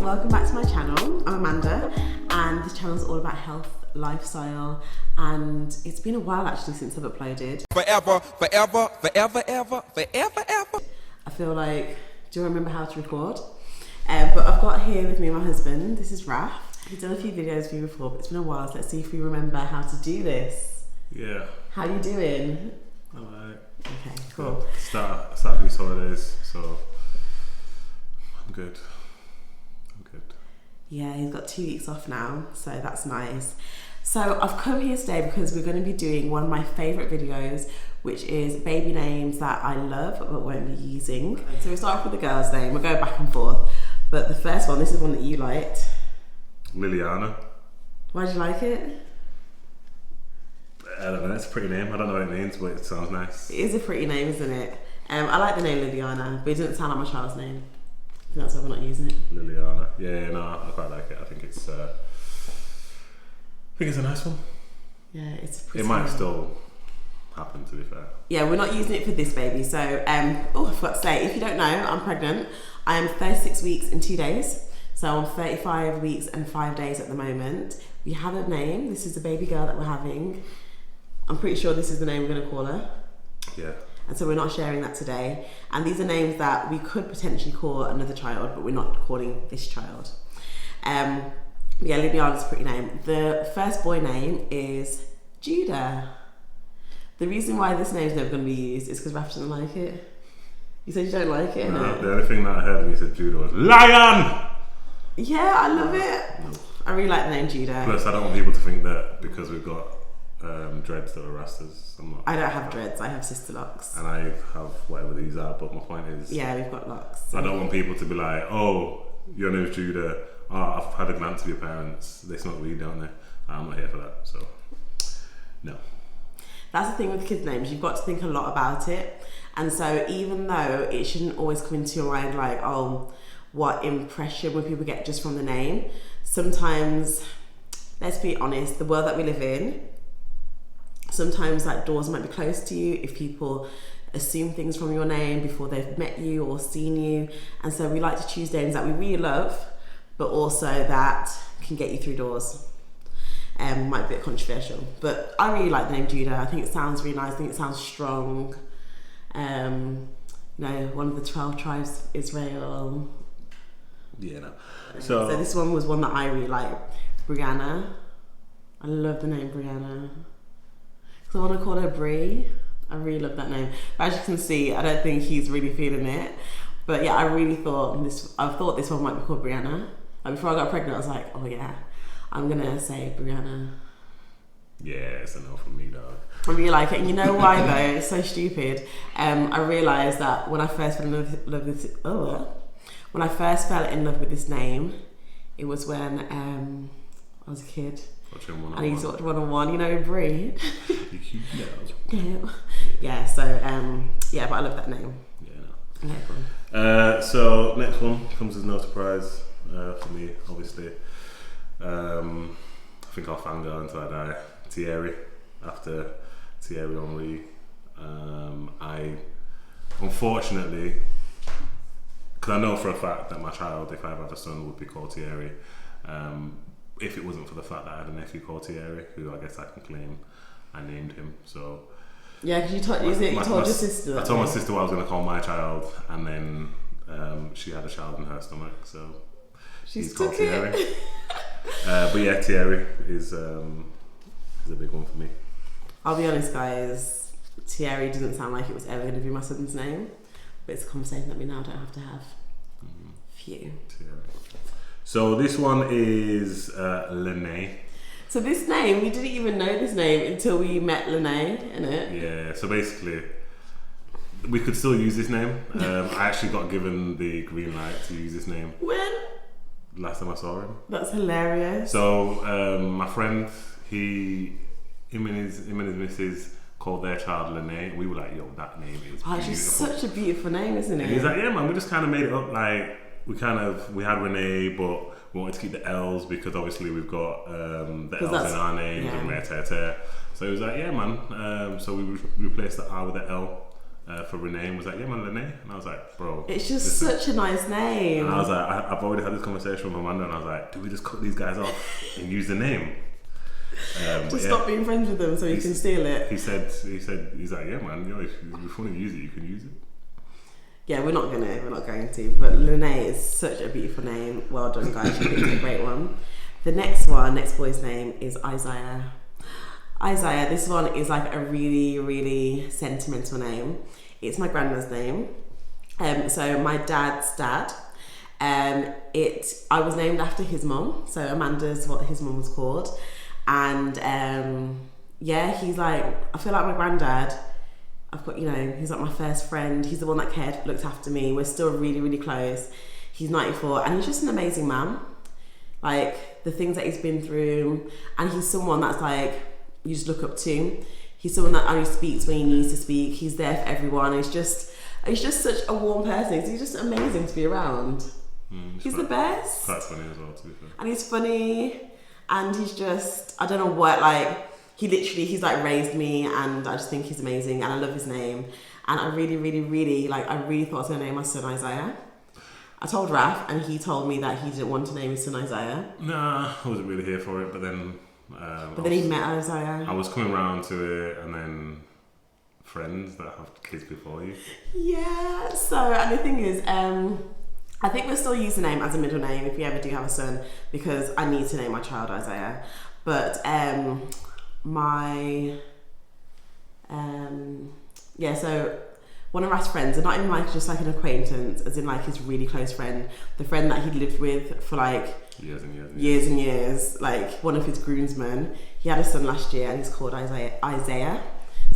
welcome back to my channel. I'm Amanda and this channel is all about health, lifestyle, and it's been a while actually since I've uploaded. Forever, forever, forever, ever, forever, ever. I feel like, do you remember how to record? But I've got here with me my husband. This is Raf. He's done a few videos with me before, but it's been a while, so let's see if we remember how to do this. Yeah. How you doing? Alright. Okay, cool. Start these holidays, so I'm good. Yeah, he's got 2 weeks off now, so that's nice. So I've come here today because we're going to be doing one of my favourite videos, which is baby names that I love but won't be using. So we start off with the girl's name, we'll go back and forth. But the first one, this is one that you liked. Lillyana. Why do you like it? I don't know, it's a pretty name. I don't know what it means, but it sounds nice. It is a pretty name, isn't it? I like the name Lillyana, but it doesn't sound like my child's name. That's why we're not using it. Lillyana. Yeah, no, I quite like it. I think it's a nice one. Yeah, it's pretty. It might still happen, to be fair. Yeah, we're not using it for this baby. So, I forgot to say, if you don't know, I'm pregnant. I am 36 weeks and 2 days. So I'm 35 weeks and 5 days at the moment. We have a name. This is the baby girl that we're having. I'm pretty sure this is the name we're going to call her. Yeah. And so we're not sharing that today. And these are names that we could potentially call another child, but we're not calling this child. Yeah, Lillyana's a pretty name. The first boy name is Judah. The reason why this name's never going to be used is because Raph doesn't like it. You said you don't like it, No, the only thing that I heard when you said Judah was Lion! Yeah, I love it. No. I really like the name Judah. Plus, I don't want people to think that because we've got dreads that are rastas. I don't have dreads, I have sister locks. And I have whatever these are, but my point is... Yeah, we've got locks. So. I don't want people to be like, oh, your name's Judah. Oh, I've had a glance of your parents. They smoke weed, don't they? I'm not here for that, so no. That's the thing with kids' names, you've got to think a lot about it. And so even though it shouldn't always come into your mind like, oh, what impression would people get just from the name? Sometimes, let's be honest, the world that we live in, sometimes like doors might be closed to you if people assume things from your name before they've met you or seen you. And so we like to choose names that we really love, but also that can get you through doors. Might be a bit controversial, but I really like the name Judah. I think it sounds really nice. I think it sounds strong. You know, one of the 12 tribes of Israel. Yeah, no. So this one was one that I really like. Brianna. I love the name Brianna. So I want to call her Brie. I really love that name. But as you can see, I don't think he's really feeling it. But yeah, I really thought this one might be called Brianna. Like before I got pregnant, I was like, oh yeah, I'm gonna say Brianna. Yeah, it's a no from me, dog. I really like it. And you know why though? It's so stupid. I realised that when I first fell in love with this name, it was when I was a kid. Watching one and he watched 101, you know, Brie. No. Yeah, so yeah, but I love that name. Yeah, no. Okay, cool. So next one comes as no surprise for me, obviously. I think I'll fangirl until I die. Thierry, after Thierry Henry. I unfortunately, because I know for a fact that my child, if I ever have a son, would be called Thierry. If it wasn't for the fact that I had a nephew called Thierry, who I guess I can claim I named him. So yeah, because you told your sister that. I told my sister what I was going to call my child, and then she had a child in her stomach, so she's called Thierry. But yeah, Thierry is a big one for me. I'll be honest, guys. Thierry doesn't sound like it was ever going to be my son's name, but it's a conversation that we now don't have to have. Phew. Thierry. So this one is Lenny. So this name, we didn't even know this name until we met Lenny, innit? Yeah, so basically, we could still use this name. I actually got given the green light to use this name. When? Last time I saw him. That's hilarious. So my friend, him and his missus called their child Lenny. We were like, yo, that name is beautiful. It's just such a beautiful name, isn't it? And he's like, yeah man, we just kind of made it up. Like, we had Renee, but we wanted to keep the L's because obviously we've got the L's in our names and rare tear. So he was like, yeah man. So we replaced the R with the L, for Renee, was like, yeah man, Lenny. And I was like, bro, it's just such a nice name. And I was like, I've already had this conversation with Amanda, and I was like, do we just cut these guys off and use the name? Just stop being friends with them so you can steal it. He said, he's like, yeah man, if you want to use it, you can use it. Yeah, we're not going to. But Lenny is such a beautiful name. Well done, guys. You picked a great one. The next boy's name is Isaiah. Isaiah, this one is like a really, really sentimental name. It's my grandma's name. So my dad's dad. I was named after his mum. So Amanda's what his mum was called. And he's like, I feel like my granddad. I've got, he's like my first friend. He's the one that looked after me. We're still really, really close. He's 94 and he's just an amazing man. Like the things that he's been through, and he's someone that's like, you just look up to. He's someone that only speaks when he needs to speak. He's there for everyone. He's just such a warm person. He's just amazing to be around. He's the best. Quite funny as well, to be fair. And he's funny, and he's just, I don't know what, like, he's like raised me, and I just think he's amazing, and I love his name. And I really, really, really, I really thought I was going to name my son Isaiah. I told Raf, and he told me that he didn't want to name his son Isaiah. Nah, I wasn't really here for it, but then... he met Azalea. I was coming around to it, and then friends that have kids before you. Yeah, so, and the thing is, I think we'll still use the name as a middle name if we ever do have a son, because I need to name my child Isaiah. But, so one of Raf's friends, and not even like just like an acquaintance, as in like his really close friend, the friend that he'd lived with for like years and years, like one of his groomsmen. He had a son last year, and he's called Isaiah.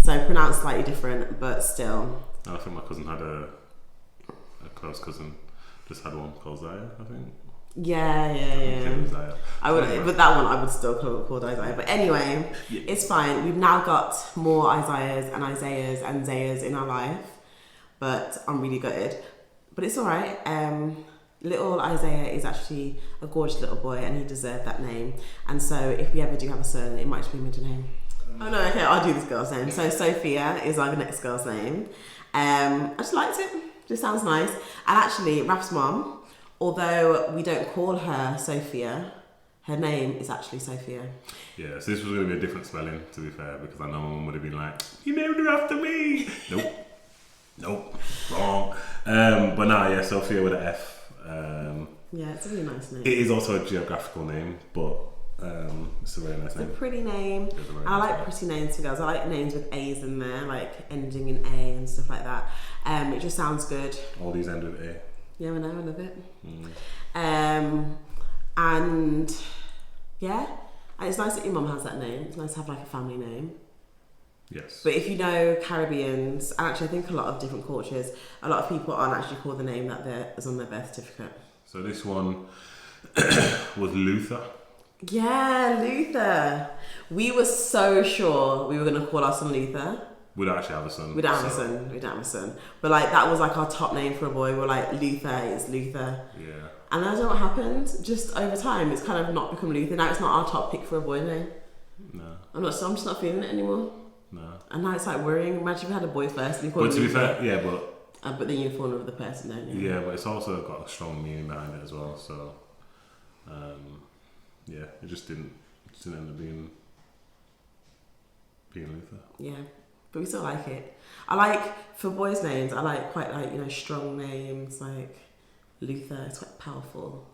So pronounced slightly different, but still. I think my cousin had a close cousin, just had one called Zaya, I think. Yeah. I would, but that one I would still call Isaiah. But anyway, It's fine. We've now got more Isaiahs and Isaiahs and Zayas in our life, but I'm really gutted. But it's all right. Little Isaiah is actually a gorgeous little boy, and he deserved that name. And so, if we ever do have a son, it might just be a middle name. Oh no, okay, I'll do this girl's name. So Sophia is our next girl's name. I just liked it. Just sounds nice. And actually, Raf's mom, although we don't call her Sophia, her name is actually Sophia. Yeah, so this was going to be a different spelling, to be fair, because I know my mum would have been like, you named her after me. Nope, wrong. But no, Sophia with an F. Yeah, it's a really nice name. It is also a geographical name, but it's a very nice name. It's a pretty name. I like pretty names for girls. I like names with A's in there, like ending in A and stuff like that. It just sounds good. All these end with A. Yeah, I know, I love it. And it's nice that your mum has that name. It's nice to have like a family name. Yes. But if you know Caribbeans, and actually I think a lot of different cultures, a lot of people aren't actually called the name that is on their birth certificate. So this one was Luther. Yeah, Luther. We were so sure we were going to call our son Luther. We don't actually have a son. We don't have a son. But like that was like our top name for a boy. We're like, Luther is Luther. Yeah. And I don't know what happened. Just over time, it's kind of not become Luther. Now it's not our top pick for a boy name. No. I'm just not feeling it anymore. No. And now it's like worrying. Imagine if we had a boy first and you called him Luther. But to be fair, yeah, but then you fall in love with the person, don't you? Yeah, but it's also got a strong meaning behind it as well. So, it just didn't end up being Luther. Yeah, but we still like it. I like, for boys' names, I like quite like, strong names, like Luther. It's quite powerful.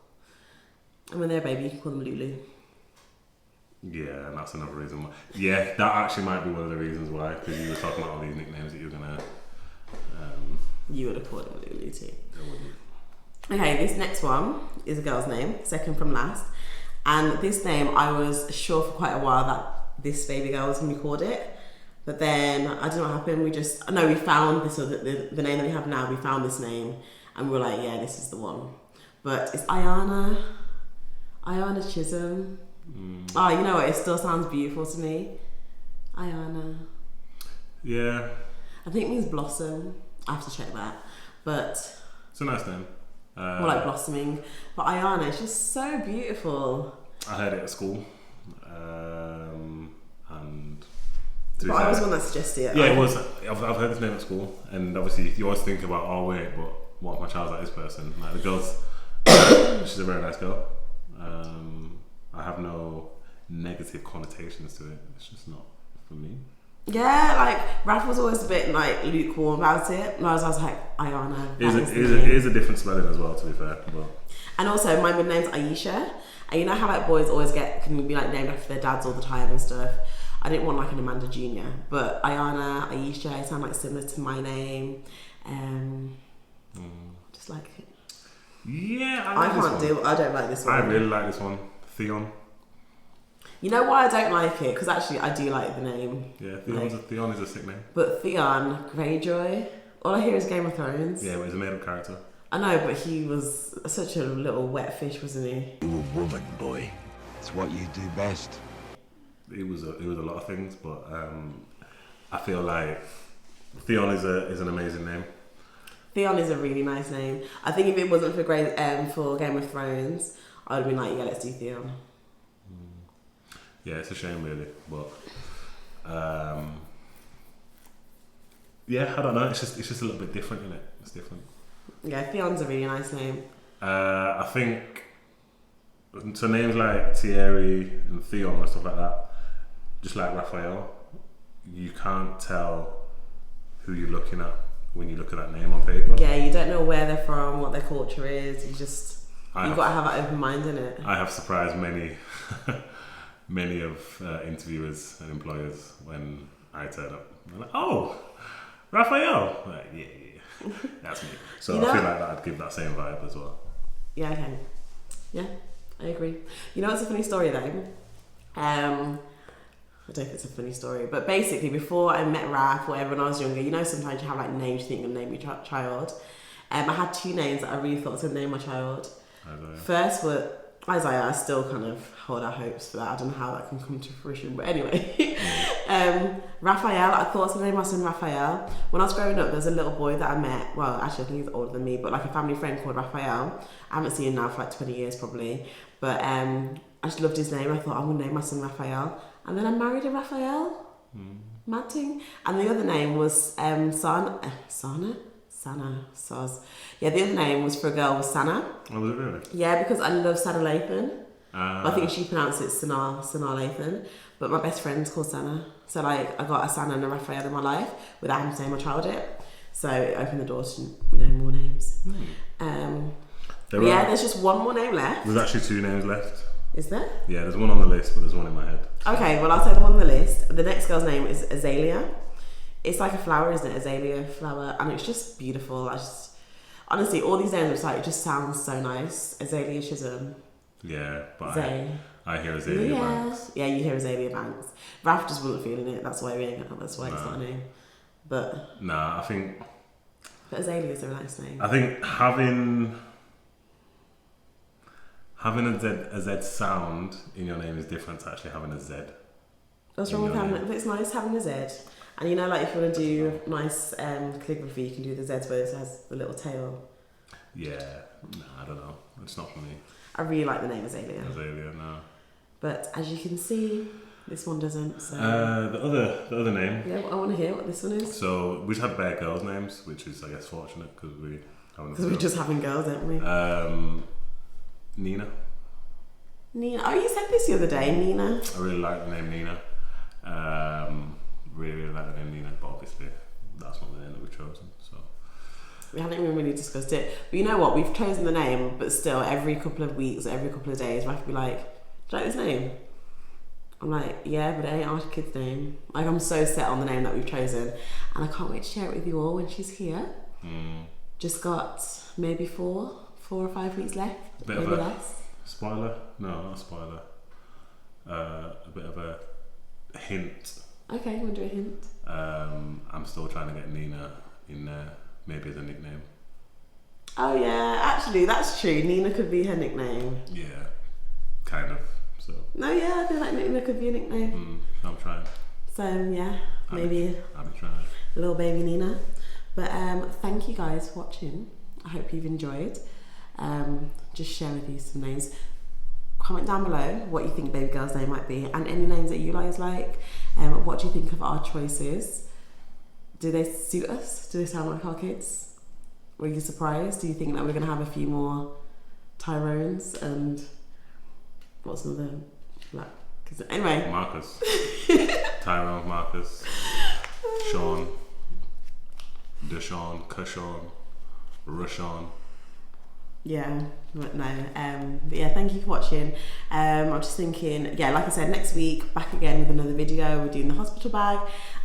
And when they're a baby, you can call them Lulu. Yeah, and that's another reason why. Yeah, that actually might be one of the reasons why, because you were talking about all these nicknames that you were gonna. You would have called them Lulu too. I wouldn't. Okay, this next one is a girl's name, second from last. And this name, I was sure for quite a while that this baby girl was going to be called it. But then, I don't know what happened, we found this, the name that we have now, we found this name. And we were like, yeah, this is the one. But it's Ayanna Chisholm. Oh, you know what, it still sounds beautiful to me. Ayanna. Yeah. I think it means blossom. I have to check that. But it's a nice name. More like blossoming. But Ayanna, she's so beautiful. I heard it at school. And To be But I fair. was the one that suggested it. Yeah, it was. I've heard this name at school, and obviously you always think about, oh wait, but what if my child's like this person? Like the girl's, she's a very nice girl. I have no negative connotations to it. It's just not for me. Yeah, like Raph was always a bit like lukewarm about it. And I was like, Ayanna. It is a different spelling as well, to be fair. But And also, my middle name's Aisha, and you know how like boys always can be like named after their dads all the time and stuff. I didn't want like an Amanda Jr., but Ayanna, Aisha sound like similar to my name. Just like it. yeah, I don't like this one. I really like this one, Theon. You know why I don't like it? Because actually I do like the name. Yeah, Theon is a sick name. But Theon Greyjoy, all I hear is Game of Thrones. Yeah, but he's a made-up character. I know, but he was such a little wet fish, wasn't he? You a woman, boy. It's what you do best. It was a lot of things, but I feel like Theon is an amazing name. Theon is a really nice name. I think if it wasn't for for Game of Thrones, I'd have been like, yeah, let's do Theon. Yeah, it's a shame really, but yeah, I don't know. It's just a little bit different, isn't it? It's different. Yeah, Theon's a really nice name. I think so. Names like Thierry and Theon and stuff like that, just like Raphael, you can't tell who you're looking at when you look at that name on paper. Yeah, you don't know where they're from, what their culture is. You've got to have that open mind, innit? I have surprised many of interviewers and employers when I turn up. They're like, oh, Raphael. I'm like, yeah, that's me. So I feel like that'd give that same vibe as well. Yeah, okay. Yeah, I agree. You know what's a funny story though? I don't know if it's a funny story, but basically before I met Raph, whatever, when I was younger, you know, sometimes you have like names you think you're going to name your child. I had two names that I really thought I was going to name my child. Azalea. First were Isaiah. I still kind of hold our hopes for that. I don't know how that can come to fruition, but anyway. Raphael, I thought I was going to name my son Raphael. When I was growing up, there was a little boy that I met, well, actually I think he's older than me, but like a family friend called Raphael. I haven't seen him now for like 20 years probably, but I just loved his name. I thought I'm going to name my son Raphael. And then I married a Raphael. Mad thing. And the other name was Sana. Soz. Yeah, the other name was for a girl was Sana. Oh, was it really? Yeah, because I love Sana Lathan. But I think she pronounced it Sana Lathan. But my best friend's called Sana. So like I got a Sana and a Raphael in my life without having to name my child it. So it opened the doors to, more names. There's just one more name left. There's actually two names left. Is there? Yeah, there's one on the list, but there's one in my head. Okay, well I'll say the one on the list. The next girl's name is Azalea. It's like a flower, isn't it? Azalea flower, and it's just beautiful. Honestly, all these names it just sounds so nice. Azalea Chisholm. Yeah, but Zay. I hear Azalea Banks. Yeah, you hear Azalea Banks. Raph just wasn't feeling it. That's why it's not a name. But nah, but Azalea is a nice name. I think having a Z sound in your name is different to actually having a Z. What's wrong with having it? But it's nice having a Z. And you know, like if you want to do nice calligraphy, you can do the Zs where it has the little tail. Yeah, I don't know. It's not for me. I really like the name Azalea. Azalea, no. But as you can see, this one doesn't. So. The other name. Yeah, I want to hear what this one is. So we just had bare girls' names, which is I guess fortunate because we're just having girls, aren't we? Nina. Oh, you said this the other day, Nina. I really like the name Nina. Really like the name Nina, but obviously that's not the name that we've chosen. So we haven't even really discussed it. But you know what? We've chosen the name, but still, every couple of weeks or every couple of days, we have to be like, "Do you like this name?" I'm like, "Yeah, but it ain't our kid's name." Like, I'm so set on the name that we've chosen, and I can't wait to share it with you all when she's here. Just got maybe 4 or 5 weeks left, maybe less. Spoiler? No, not a spoiler. A bit of a hint. Okay, you want to do a hint? I'm still trying to get Nina in there, maybe as a nickname. Oh yeah, actually that's true. Nina could be her nickname. Yeah, kind of. So. No, yeah, I feel like Nina could be a nickname. I'm trying. So yeah, maybe I'm trying. Little baby Nina. But thank you guys for watching. I hope you've enjoyed. Just share with you some names. Comment down below what you think baby girl's name might be and any names that you guys like. What do you think of our choices? Do they suit us? Do they sound like our kids? Were you surprised? Do you think that we're going to have a few more Tyrones and what's another black? Anyway, Marcus, Tyrone, Marcus, Sean, Deshaun, Cushon, Rashawn. Yeah, but no. But yeah, thank you for watching. I'm just thinking, yeah, like I said, next week back again with another video. We're doing the hospital bag,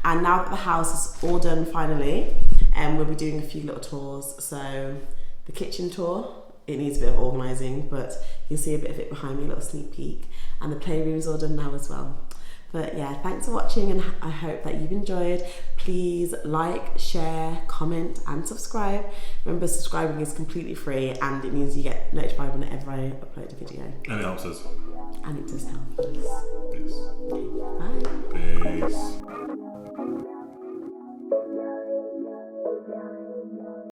and now that the house is all done finally, we'll be doing a few little tours. So the kitchen tour, it needs a bit of organising, but you'll see a bit of it behind me, a little sneak peek. And the playroom's all done now as well. But yeah, thanks for watching, and I hope that you've enjoyed. Please like, share, comment and subscribe. Remember, subscribing is completely free and it means you get notified whenever I upload a video. And it helps us. And it does help us. Yes. Okay.